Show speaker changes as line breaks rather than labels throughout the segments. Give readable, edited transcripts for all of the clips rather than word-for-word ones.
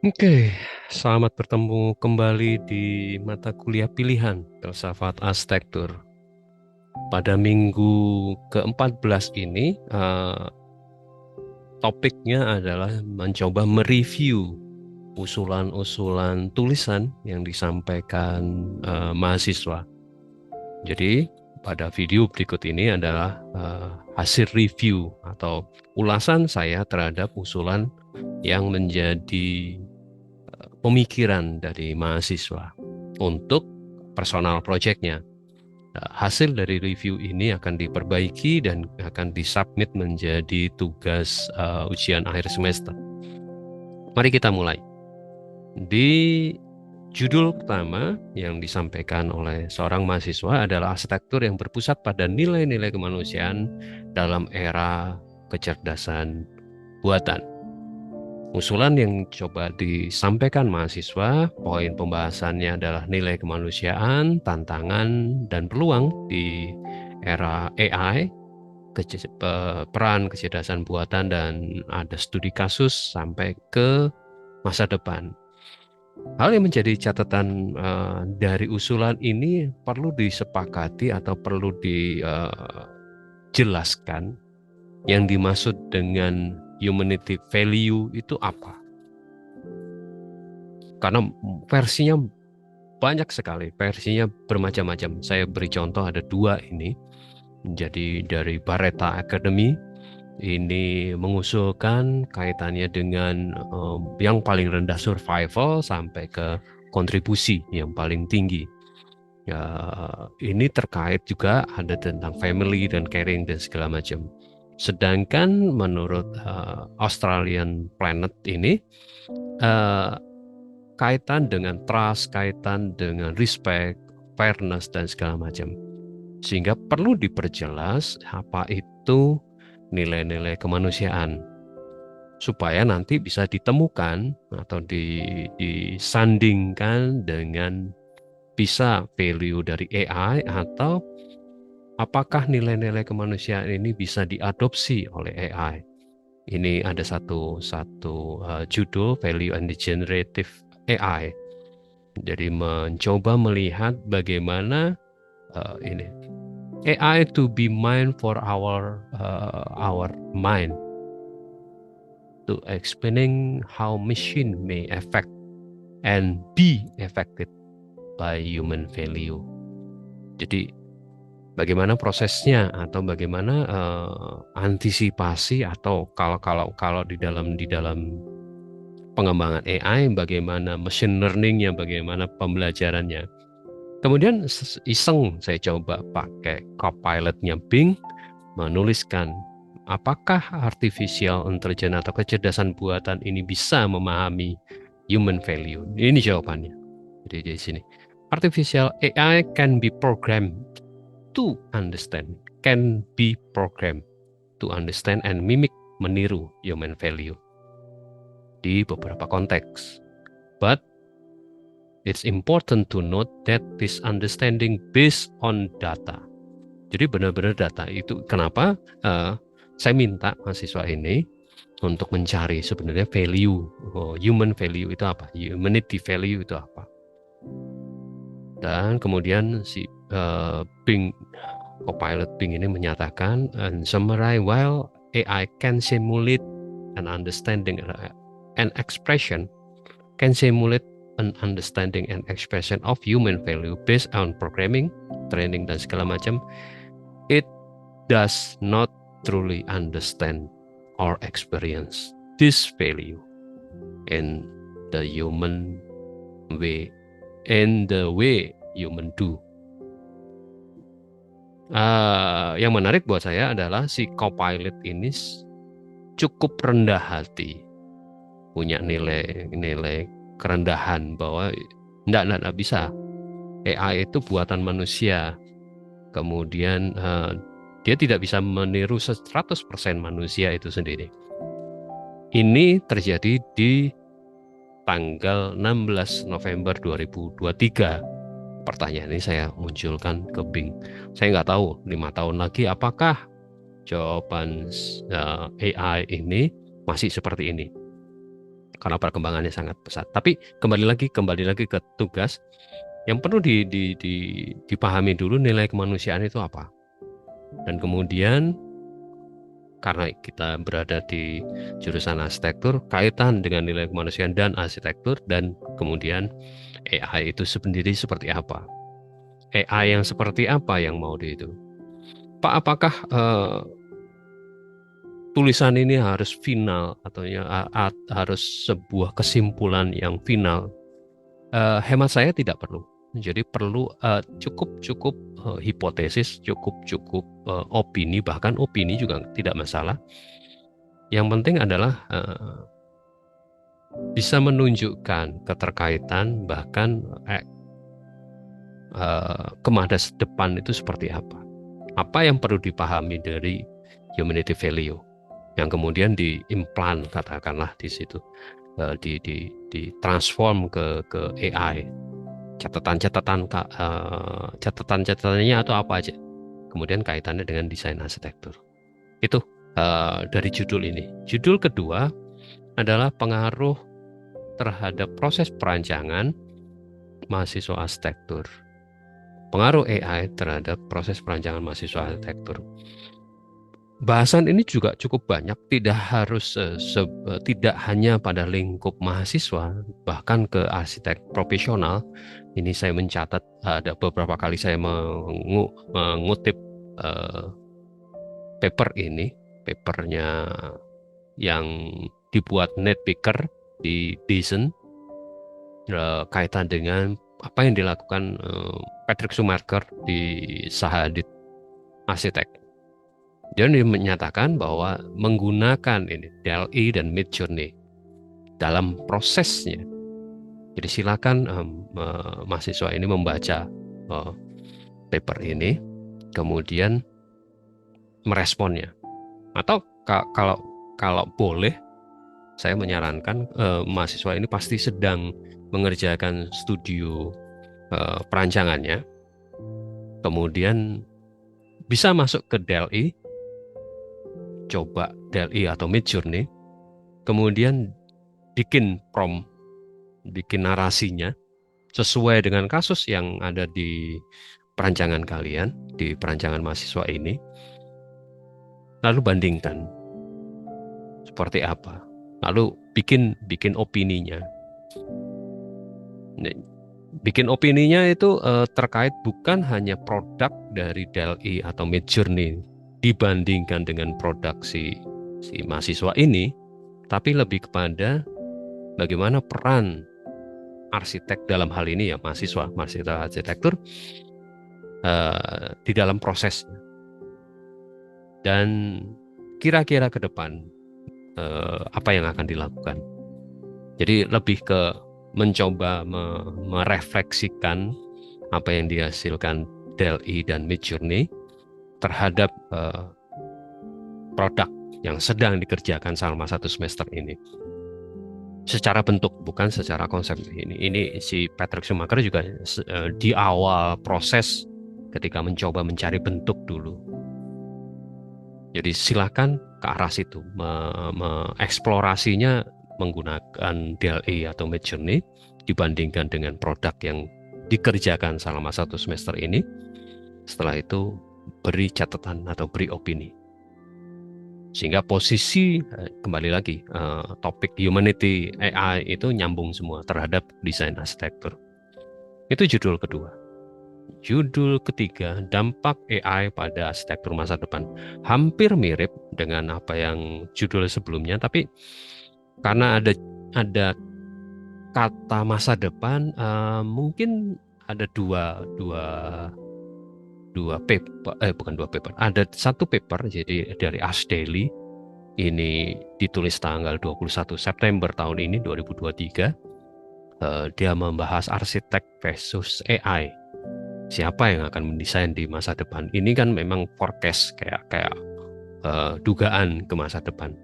Oke, selamat bertemu kembali di mata kuliah pilihan Filsafat Arsitektur. Pada minggu ke-14 ini, topiknya adalah mencoba mereview usulan-usulan tulisan yang disampaikan mahasiswa. Jadi, pada video berikut ini adalah hasil review atau ulasan saya terhadap usulan yang menjadi pemikiran dari mahasiswa untuk personal project-nya. Nah, hasil dari review ini akan diperbaiki dan akan disubmit menjadi tugas ujian akhir semester. Mari kita mulai. Di judul pertama yang disampaikan oleh seorang mahasiswa adalah arsitektur yang berpusat pada nilai-nilai kemanusiaan dalam era kecerdasan buatan. Usulan yang coba disampaikan mahasiswa, poin pembahasannya adalah nilai kemanusiaan, tantangan, dan peluang di era AI, peran kecerdasan buatan, dan ada studi kasus sampai ke masa depan. Hal yang menjadi catatan dari usulan ini perlu disepakati atau perlu dijelaskan yang dimaksud dengan humanity value itu apa. Karena versinya banyak sekali, versinya bermacam-macam. Saya beri contoh ada dua ini. Jadi dari Bareta Academy ini mengusulkan kaitannya dengan yang paling rendah survival sampai ke kontribusi yang paling tinggi. Ya, ini terkait juga ada tentang family dan caring dan segala macam. Sedangkan menurut Australian Planet ini kaitan dengan trust, kaitan dengan respect, fairness, dan segala macam. Sehingga perlu diperjelas apa itu nilai-nilai kemanusiaan. Supaya nanti bisa ditemukan atau disandingkan dengan bisa value dari AI atau apakah nilai-nilai kemanusiaan ini bisa diadopsi oleh AI. Ini ada satu judul Value and Generative AI. Jadi mencoba melihat bagaimana ini AI to be mind for our mind, to explaining how machine may affect and be affected by human value. Jadi bagaimana prosesnya atau bagaimana antisipasi atau kalau di dalam pengembangan AI, bagaimana machine learningnya, bagaimana pembelajarannya. Kemudian iseng saya coba pakai Copilot-nya Bing menuliskan apakah artificial intelligence atau kecerdasan buatan ini bisa memahami human value. Ini jawabannya. Jadi di sini artificial AI can be programmed to understand, and mimic, meniru human value di beberapa konteks. But it's important to note that this understanding based on data. Jadi benar-benar data itu. Kenapa saya minta mahasiswa ini untuk mencari sebenarnya value, human value itu apa, humanity value itu apa. Dan kemudian si Bing, Copilot Bing ini menyatakan, and summarize while AI can simulate an understanding and expression, of human value based on programming, training, dan segala macam, it does not truly understand or experience this value in the human way, in the way human do. Yang menarik buat saya adalah si Copilot ini cukup rendah hati, punya nilai kerendahan bahwa enggak bisa. AI itu buatan manusia. Kemudian dia tidak bisa meniru 100% manusia itu sendiri. Ini terjadi di tanggal 16 November 2023. Pertanyaan ini saya munculkan ke Bing. Saya nggak tahu 5 tahun lagi apakah jawaban AI ini masih seperti ini. karena perkembangannya sangat pesat. Tapi kembali lagi ke tugas yang perlu dipahami dulu, nilai kemanusiaan itu apa. Dan kemudian karena kita berada di jurusan arsitektur, kaitan dengan nilai kemanusiaan dan arsitektur, dan kemudian AI itu sendiri seperti apa. AI yang seperti apa yang mau di itu. Pak, apakah tulisan ini harus final atau harus sebuah kesimpulan yang final? Hemat saya tidak perlu. Jadi perlu cukup hipotesis, cukup opini, bahkan opini juga tidak masalah. Yang penting adalah bisa menunjukkan keterkaitan, bahkan kemadas depan itu seperti apa. Apa yang perlu dipahami dari humanity value yang kemudian diimplant, katakanlah di situ, di transform ke AI. Catatan-catatannya atau apa aja. Kemudian kaitannya dengan desain arsitektur. Itu dari judul ini. Judul kedua adalah pengaruh terhadap proses perancangan mahasiswa arsitektur. Pengaruh AI terhadap proses perancangan mahasiswa arsitektur. Bahasan ini juga cukup banyak, tidak harus tidak hanya pada lingkup mahasiswa, bahkan ke arsitek profesional. Ini saya mencatat, ada beberapa kali saya mengutip paper ini, papernya yang dibuat Ned Becker di Dyson, kaitan dengan apa yang dilakukan Patrick Schumacher di Sahadit Arsitek. Dia menyatakan bahwa menggunakan ini DALL-E dan Midjourney dalam prosesnya. Jadi silakan mahasiswa ini membaca paper ini, kemudian meresponnya. Atau kalau boleh, saya menyarankan mahasiswa ini pasti sedang mengerjakan studio perancangannya, kemudian bisa masuk ke DALL-E, coba DALL-E atau Midjourney, kemudian bikin prompt, bikin narasinya sesuai dengan kasus yang ada di perancangan kalian, di perancangan mahasiswa ini, lalu bandingkan seperti apa, lalu bikin opininya. Bikin opininya itu terkait bukan hanya produk dari DALL-E atau Midjourney dibandingkan dengan produk si mahasiswa ini, tapi lebih kepada bagaimana peran arsitek dalam hal ini, ya mahasiswa arsitektur di dalam prosesnya, dan kira-kira ke depan apa yang akan dilakukan. Jadi lebih ke mencoba merefleksikan apa yang dihasilkan DALL-E dan Midjourney terhadap produk yang sedang dikerjakan selama 1 semester ini. Secara bentuk, bukan secara konsep. Ini si Patrick Schumacher juga di awal proses ketika mencoba mencari bentuk dulu. Jadi silakan ke arah situ, mengeksplorasinya menggunakan DALL-E atau Midjourney dibandingkan dengan produk yang dikerjakan selama 1 semester ini. Setelah itu beri catatan atau beri opini. Sehingga posisi, kembali lagi, topik humanity AI itu nyambung semua terhadap desain arsitektur. Itu judul kedua. Judul ketiga, dampak AI pada arsitektur masa depan. Hampir mirip dengan apa yang judul sebelumnya, tapi karena ada kata masa depan, mungkin ada dua paper, bukan dua paper, ada satu paper jadi dari Ars Daily, ini ditulis tanggal 21 September tahun ini 2023. Dia membahas arsitek versus AI, siapa yang akan mendesain di masa depan. Ini kan memang forecast, kayak dugaan ke masa depan.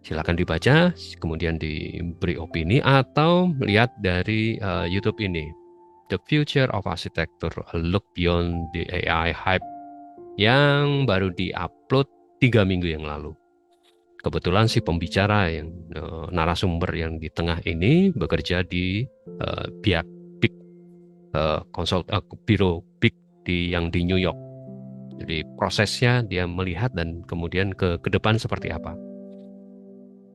Silakan dibaca, kemudian diberi opini, atau lihat dari YouTube ini, The Future of Architecture, A Look Beyond the AI Hype, yang baru diupload 3 minggu yang lalu. Kebetulan si pembicara yang narasumber yang di tengah ini bekerja di pihak Big Biro Big yang di New York. Jadi prosesnya dia melihat dan kemudian ke depan seperti apa.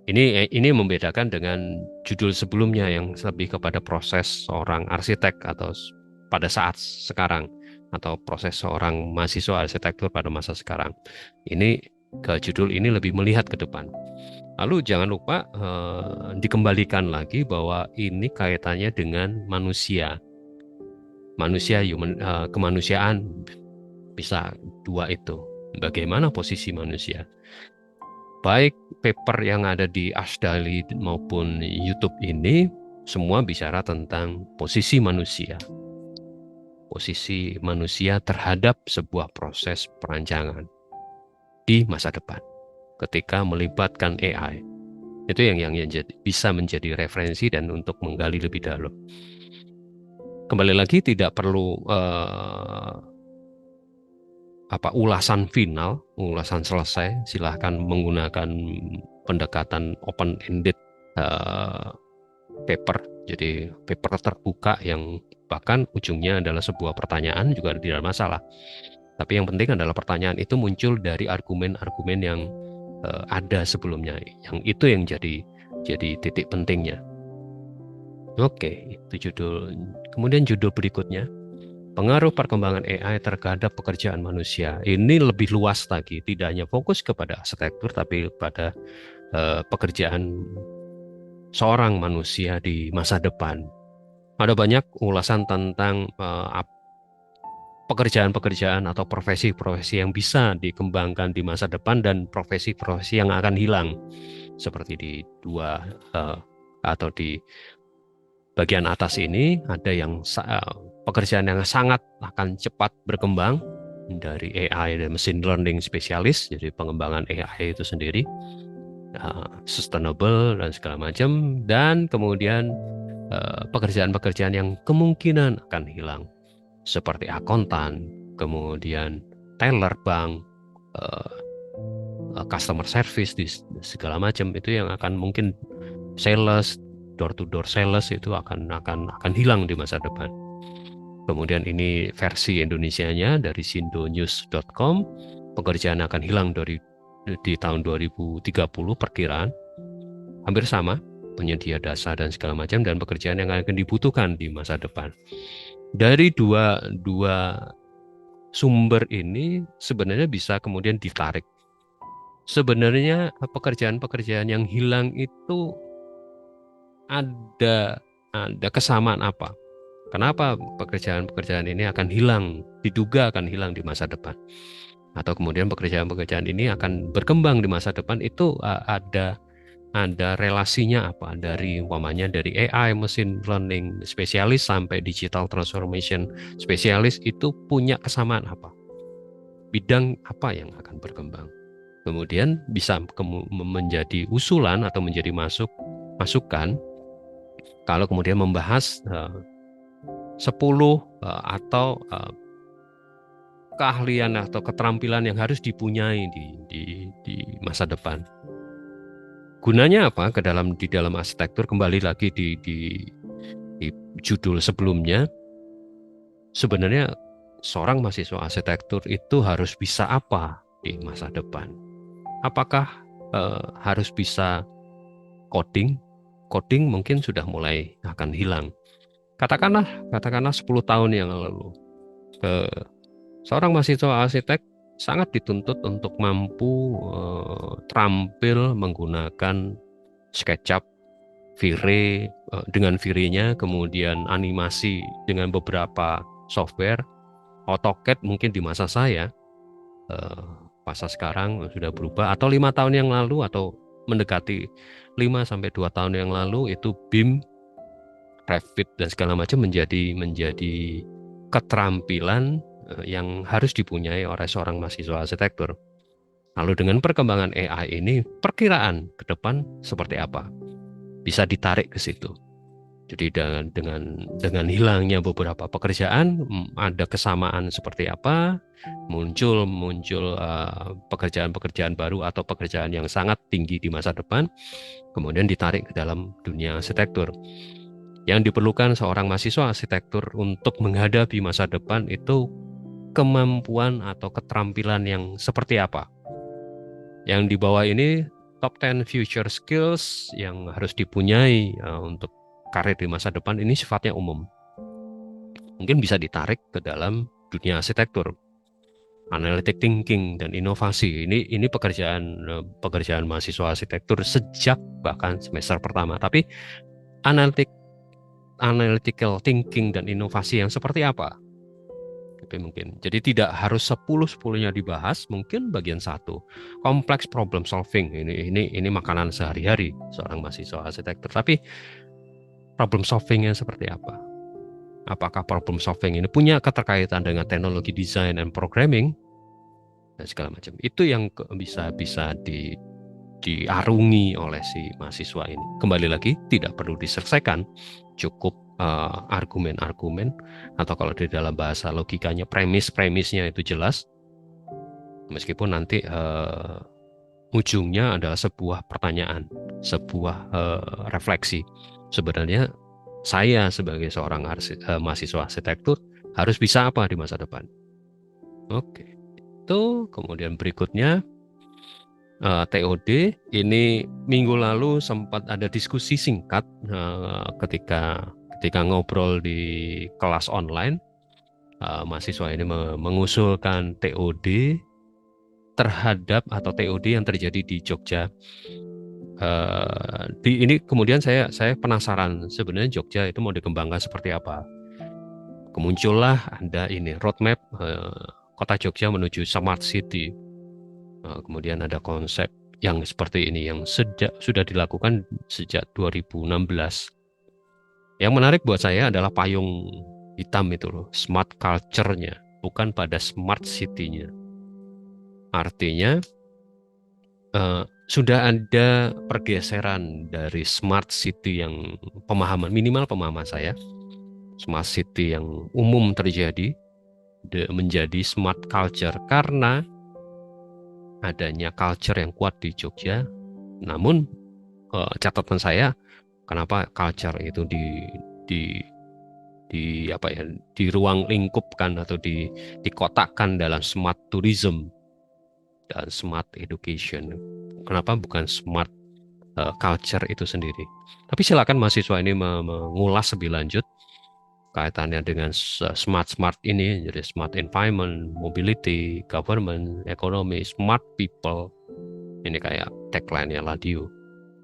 Ini membedakan dengan judul sebelumnya yang lebih kepada proses seorang arsitek atau pada saat sekarang, atau proses seorang mahasiswa arsitektur pada masa sekarang. Ini ke judul ini lebih melihat ke depan. Lalu jangan lupa dikembalikan lagi bahwa ini kaitannya dengan manusia, kemanusiaan, bisa dua itu. Bagaimana posisi manusia? Baik paper yang ada di Ashdali maupun YouTube ini semua bicara tentang posisi manusia. Posisi manusia terhadap sebuah proses perancangan di masa depan ketika melibatkan AI. Itu yang bisa menjadi referensi dan untuk menggali lebih dalam. Kembali lagi, tidak perlu ulasan final, ulasan selesai. Silahkan menggunakan pendekatan open-ended paper. Jadi paper terbuka yang bahkan ujungnya adalah sebuah pertanyaan juga tidak masalah. Tapi yang penting adalah pertanyaan itu muncul dari argumen-argumen yang ada sebelumnya. Yang itu yang jadi titik pentingnya. Oke, itu judul. Kemudian judul berikutnya, pengaruh perkembangan AI terhadap pekerjaan manusia. Ini lebih luas lagi, tidak hanya fokus kepada arsitektur, tapi pada pekerjaan seorang manusia di masa depan. Ada banyak ulasan tentang pekerjaan-pekerjaan atau profesi-profesi yang bisa dikembangkan di masa depan dan profesi-profesi yang akan hilang. Seperti di atau di bagian atas ini ada yang pekerjaan yang sangat akan cepat berkembang dari AI dan machine learning spesialis, jadi pengembangan AI itu sendiri, sustainable dan segala macam, dan kemudian pekerjaan-pekerjaan yang kemungkinan akan hilang seperti akuntan, kemudian teller bank, customer service di segala macam, itu yang akan mungkin sales, door-to-door sales itu akan hilang di masa depan. Kemudian ini versi Indonesianya dari sindonews.com, pekerjaan akan hilang di tahun 2030 perkiraan. Hampir sama, penyedia dasar dan segala macam, dan pekerjaan yang akan dibutuhkan di masa depan. Dari dua sumber ini sebenarnya bisa kemudian ditarik. Sebenarnya pekerjaan-pekerjaan yang hilang itu ada kesamaan apa? Kenapa pekerjaan-pekerjaan ini akan hilang, diduga akan hilang di masa depan? Atau kemudian pekerjaan-pekerjaan ini akan berkembang di masa depan, itu ada relasinya apa? Dari umpamanya dari AI, machine learning spesialis sampai digital transformation spesialis, itu punya kesamaan apa? Bidang apa yang akan berkembang? Kemudian bisa menjadi usulan atau menjadi masukan kalau kemudian membahas 10 atau keahlian atau keterampilan yang harus dipunyai di masa depan. Gunanya apa di dalam arsitektur? Kembali lagi di judul sebelumnya, sebenarnya seorang mahasiswa arsitektur itu harus bisa apa di masa depan? Apakah harus bisa coding? Coding mungkin sudah mulai akan hilang. Katakanlah 10 tahun yang lalu, seorang mahasiswa arsitek sangat dituntut untuk mampu terampil menggunakan SketchUp, V-Ray, dengan V-Ray-nya, kemudian animasi dengan beberapa software, AutoCAD mungkin di masa saya, masa sekarang sudah berubah, atau 5 tahun yang lalu, atau mendekati 5-2 tahun yang lalu, itu BIM, Revit dan segala macam menjadi keterampilan yang harus dipunyai oleh seorang mahasiswa arsitektur. Lalu dengan perkembangan AI ini, perkiraan ke depan seperti apa? Bisa ditarik ke situ. Jadi dengan hilangnya beberapa pekerjaan, ada kesamaan seperti apa, muncul pekerjaan-pekerjaan baru atau pekerjaan yang sangat tinggi di masa depan, kemudian ditarik ke dalam dunia arsitektur. Yang diperlukan seorang mahasiswa arsitektur untuk menghadapi masa depan itu kemampuan atau keterampilan yang seperti apa? Yang di bawah ini top 10 future skills yang harus dipunyai untuk karir di masa depan ini sifatnya umum. Mungkin bisa ditarik ke dalam dunia arsitektur, analytic thinking dan inovasi. Ini pekerjaan mahasiswa arsitektur sejak bahkan semester pertama. Tapi analytical thinking dan inovasi yang seperti apa? Tapi mungkin. Jadi tidak harus 10-10-nya dibahas, mungkin bagian satu. Complex problem solving ini makanan sehari-hari seorang mahasiswa arsitektur. Tapi problem solvingnya seperti apa? Apakah problem solving ini punya keterkaitan dengan teknologi desain dan programming dan segala macam? Itu yang bisa diarungi oleh si mahasiswa ini. Kembali lagi, tidak perlu diselesaikan, cukup argumen-argumen atau kalau di dalam bahasa logikanya premisnya itu jelas, meskipun nanti ujungnya adalah sebuah pertanyaan, sebuah refleksi. Sebenarnya saya sebagai seorang mahasiswa arsitektur harus bisa apa di masa depan. Oke, itu kemudian berikutnya TOD. Ini minggu lalu sempat ada diskusi singkat ketika ngobrol di kelas online. Mahasiswa ini mengusulkan TOD terhadap atau TOD yang terjadi di Jogja. Ini kemudian saya penasaran sebenarnya Jogja itu mau dikembangkan seperti apa. Kemuncullah ada ini roadmap kota Jogja menuju smart city. Kemudian ada konsep yang seperti ini yang sudah dilakukan sejak 2016. Yang menarik buat saya adalah payung hitam itu loh, smart culture-nya, bukan pada smart city-nya. Artinya sudah ada pergeseran dari smart city yang minimal pemahaman saya, smart city yang umum terjadi menjadi smart culture karena adanya culture yang kuat di Jogja. Namun catatan saya, kenapa culture itu di ruang lingkupkan atau dikotakkan dalam smart tourism dan smart education. Kenapa bukan smart culture itu sendiri? Tapi silakan mahasiswa ini mengulas lebih lanjut kaitannya dengan smart ini, jadi smart environment, mobility, government, economy, smart people. Ini kayak tagline-nya Ladio.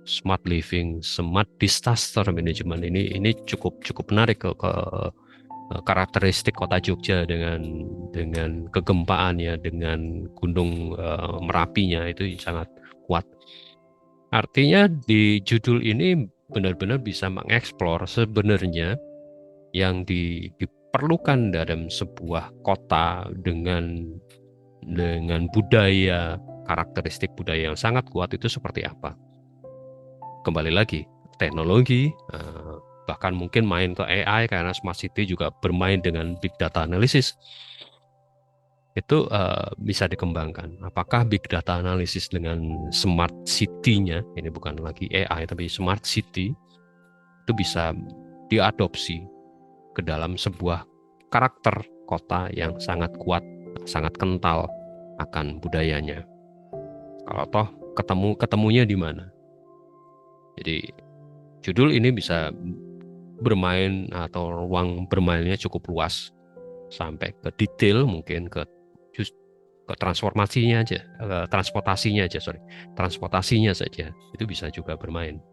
Smart living, smart disaster management. Ini cukup menarik ke karakteristik kota Jogja dengan kegempaannya, dengan gunung Merapinya itu sangat kuat. Artinya di judul ini benar-benar bisa mengeksplor sebenarnya yang diperlukan dalam sebuah kota dengan budaya, karakteristik budaya yang sangat kuat itu seperti apa. Kembali lagi, teknologi, bahkan mungkin main ke AI karena Smart City juga bermain dengan Big Data Analysis. Itu bisa dikembangkan. Apakah Big Data Analysis dengan Smart City-nya, ini bukan lagi AI tapi Smart City, itu bisa diadopsi ke dalam sebuah karakter kota yang sangat kuat, sangat kental akan budayanya. Kalau toh ketemunya di mana? Jadi judul ini bisa bermain atau ruang bermainnya cukup luas sampai ke detail, mungkin ke transportasinya saja itu bisa juga bermain,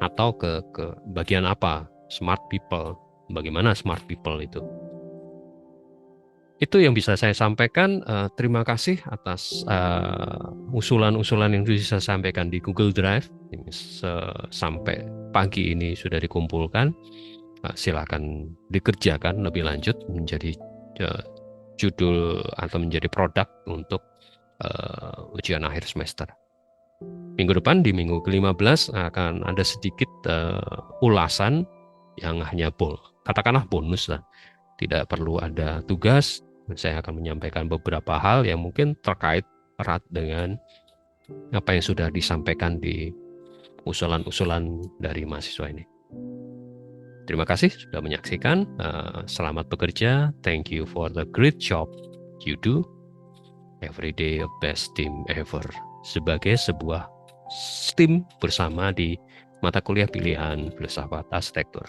atau ke bagian apa smart people. Bagaimana smart people itu yang bisa saya sampaikan. Terima kasih atas usulan-usulan yang bisa saya sampaikan di Google Drive. Sampai pagi ini sudah dikumpulkan. Silakan dikerjakan lebih lanjut menjadi judul atau menjadi produk untuk ujian akhir semester. Minggu depan di minggu ke-15 akan ada sedikit ulasan yang hanya katakanlah bonus lah. Tidak perlu ada tugas. Saya akan menyampaikan beberapa hal yang mungkin terkait erat dengan apa yang sudah disampaikan di usulan-usulan dari mahasiswa ini. Terima kasih sudah menyaksikan. Selamat bekerja. Thank you for the great job you do. Every day a best team ever. Sebagai sebuah tim bersama di mata kuliah pilihan filsafat arsitektur.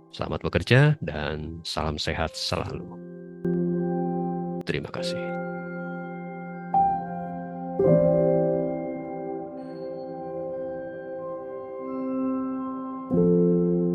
Selamat bekerja dan salam sehat selalu. Terima kasih.